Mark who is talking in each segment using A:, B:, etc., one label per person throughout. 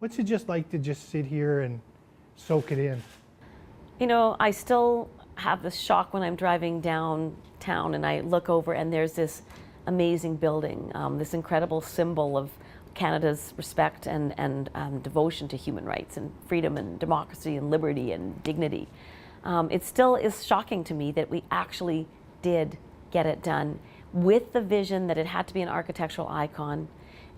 A: What's it just like to just sit here and soak it in?
B: You know, I still have this shock when I'm driving downtown and I look over and there's this amazing building, this incredible symbol of Canada's respect and devotion to human rights and freedom and democracy and liberty and dignity. It still is shocking to me that we actually did get it done with the vision that it had to be an architectural icon,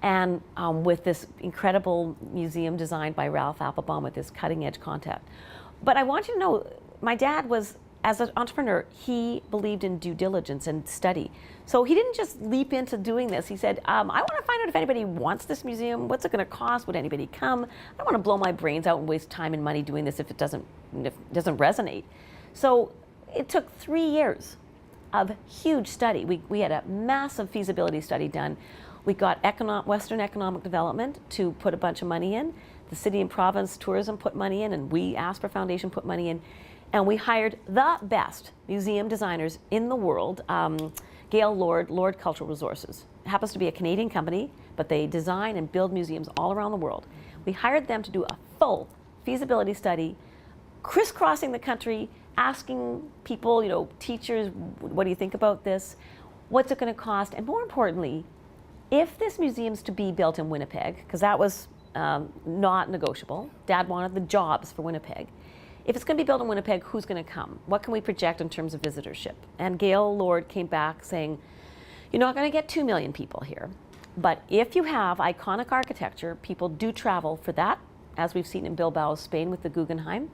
B: and with this incredible museum designed by Ralph Applebaum with this cutting edge content. But I want you to know, my dad was, as an entrepreneur, he believed in due diligence and study. So he didn't just leap into doing this. He said, I want to find out if anybody wants this museum. What's it going to cost? Would anybody come? I don't want to blow my brains out and waste time and money doing this if it doesn't resonate. So it took 3 years of huge study. We had a massive feasibility study done. We got Western Economic Development to put a bunch of money in. The City and Province Tourism put money in, and we, Asper Foundation, put money in. And we hired the best museum designers in the world, Gail Lord Cultural Resources. It happens to be a Canadian company, but they design and build museums all around the world. We hired them to do a full feasibility study, crisscrossing the country, asking people, you know, teachers, what do you think about this? What's it going to cost? And more importantly, if this museum's to be built in Winnipeg, because that was not negotiable. Dad wanted the jobs for Winnipeg. If it's going to be built in Winnipeg, who's going to come? What can we project in terms of visitorship? And Gail Lord came back saying, you're not going to get 2 million people here, but if you have iconic architecture, people do travel for that, as we've seen in Bilbao, Spain with the Guggenheim.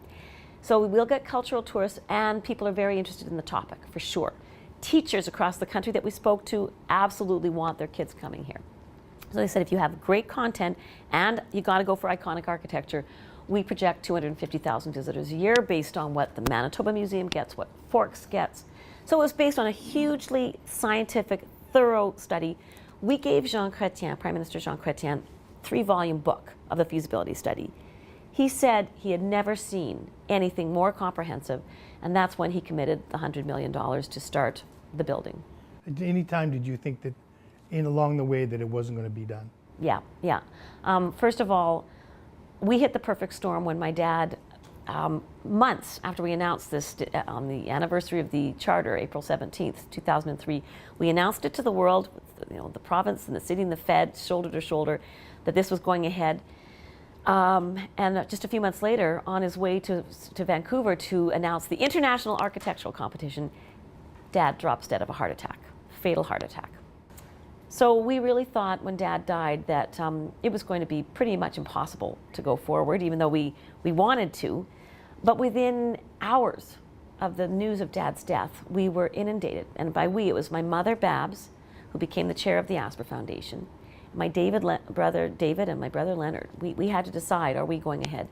B: So we will get cultural tourists, and people are very interested in the topic, for sure. Teachers across the country that we spoke to absolutely want their kids coming here. So they said, if you have great content and you got to go for iconic architecture, we project 250,000 visitors a year based on what the Manitoba Museum gets, what Forks gets. So it was based on a hugely scientific, thorough study. We gave Jean Chrétien, Prime Minister Jean Chrétien, 3-volume book of the feasibility study. He said he had never seen anything more comprehensive, and that's when he committed the $100 million to start the building.
A: At any time did you think that along the way that it wasn't going to be done?
B: Yeah. First of all, we hit the perfect storm when my dad, months after we announced this on the anniversary of the charter, April 17th, 2003, we announced it to the world, you know, the province and the city and the Fed, shoulder to shoulder, that this was going ahead. And just a few months later, on his way to Vancouver to announce the International Architectural Competition, Dad drops dead of a heart attack, fatal heart attack. So we really thought when Dad died that it was going to be pretty much impossible to go forward, even though we wanted to. But within hours of the news of Dad's death, we were inundated. And by we, it was my mother, Babs, who became the chair of the Asper Foundation, my brother David and my brother Leonard. We had to decide, are we going ahead?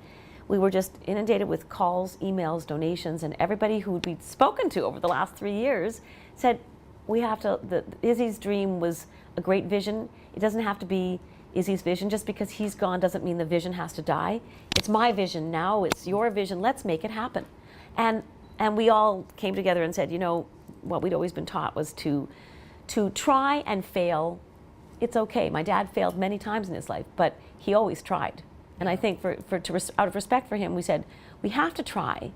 B: We were just inundated with calls, emails, donations, and everybody who we'd spoken to over the last 3 years said, we have to, Izzy's dream was a great vision. It doesn't have to be Izzy's vision. Just because he's gone doesn't mean the vision has to die. It's my vision now, it's your vision, let's make it happen. And we all came together and said, you know, what we'd always been taught was to try and fail. It's okay. My dad failed many times in his life, but he always tried. And I think out of respect for him, we said, we have to try.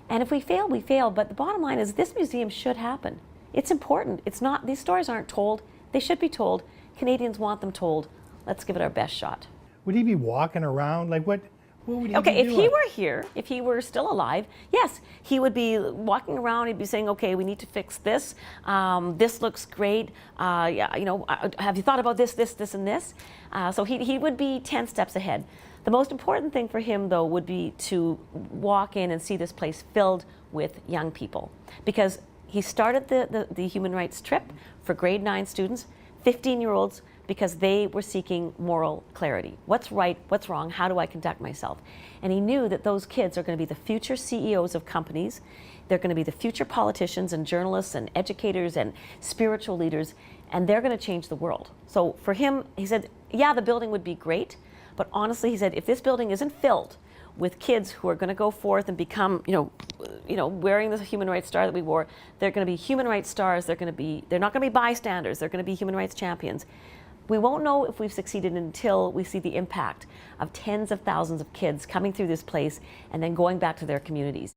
B: And if we fail, we fail. But the bottom line is this museum should happen. It's important. It's not, these stories aren't told. They should be told. Canadians want them told. Let's give it our best shot.
A: Would he be walking around? Like what would he be
B: Okay, if
A: doing?
B: he were here, if he were still alive, yes, he would be walking around. He'd be saying, okay, we need to fix this. This looks great. Yeah, you know, have you thought about this, and this? So he would be 10 steps ahead. The most important thing for him, though, would be to walk in and see this place filled with young people. Because he started the human rights trip for grade 9 students, 15-year-olds, because they were seeking moral clarity. What's right, what's wrong, how do I conduct myself? And he knew that those kids are going to be the future CEOs of companies. They're going to be the future politicians and journalists and educators and spiritual leaders, and they're going to change the world. So for him, he said, yeah, the building would be great, but honestly, he said, if this building isn't filled with kids who are going to go forth and become, you know, wearing the human rights star that we wore, they're going to be human rights stars. They're not going to be bystanders. They're going to be human rights champions. We won't know if we've succeeded until we see the impact of tens of thousands of kids coming through this place and then going back to their communities.